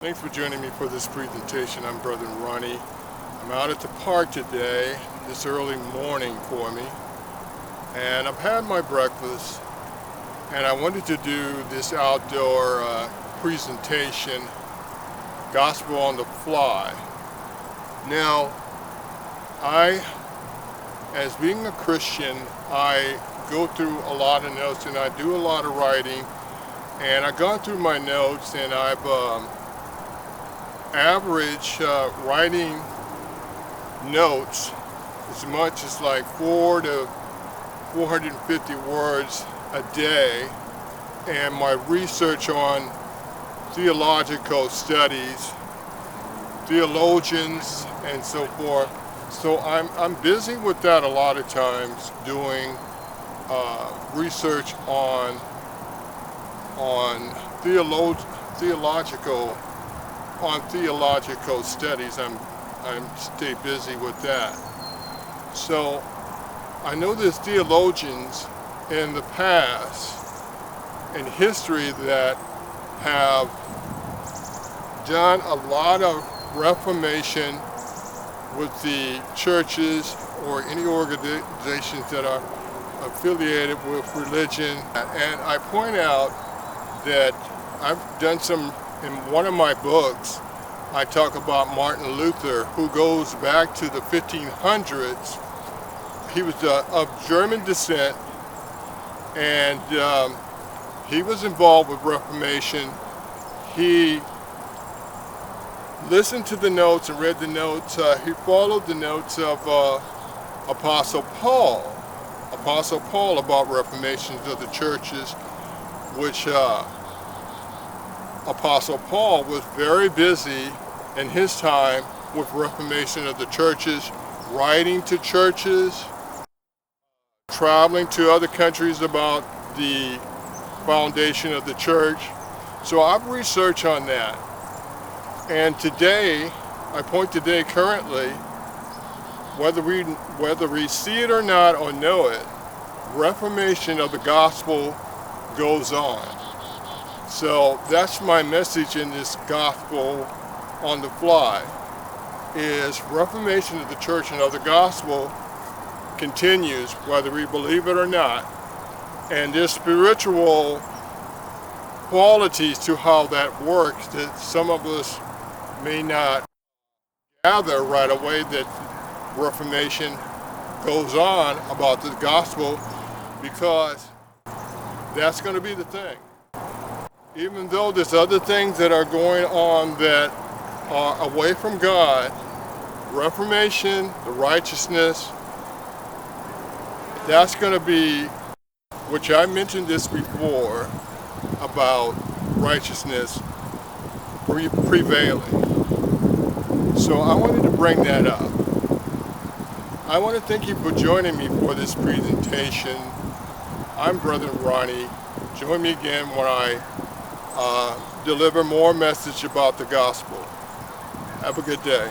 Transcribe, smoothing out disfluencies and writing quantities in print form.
Thanks for joining me for this presentation. I'm Brother Ronnie. I'm out at the park today, this early morning for me, and I've had my breakfast and I wanted to do this outdoor presentation, Gospel on the Fly. Now, as being a Christian, I go through a lot of notes and I do a lot of writing, and I've gone through my notes and I've average writing notes as much as like 4 to 450 words a day, and my research on theological studies, theologians, and so forth. So I'm busy with that a lot of times, doing research on theological studies. I'm stay busy with that. So I know there's theologians in the past, in history, that have done a lot of reformation with the churches or any organizations that are affiliated with religion. And I point out that I've done some, in one of my books, I talk about Martin Luther, who goes back to the 1500s. He was of German descent, and he was involved with Reformation. He listened to the notes and read the notes. He followed the notes of Apostle Paul about reformations of the churches, which Apostle Paul was very busy in his time with reformation of the churches, writing to churches, traveling to other countries about the foundation of the church. So I've researched on that. And today, currently, whether we see it or not or know it, reformation of the gospel goes on. So that's my message in this Gospel on the Fly, is reformation of the church and of the gospel continues whether we believe it or not. And there's spiritual qualities to how that works that some of us may not gather right away, that reformation goes on about the gospel, because that's going to be the thing. Even though there's other things that are going on that are away from God, reformation, the righteousness, that's going to be, which I mentioned this before, about righteousness prevailing. So I wanted to bring that up. I want to thank you for joining me for this presentation. I'm Brother Ronnie. Join me again when I deliver more message about the gospel. Have a good day.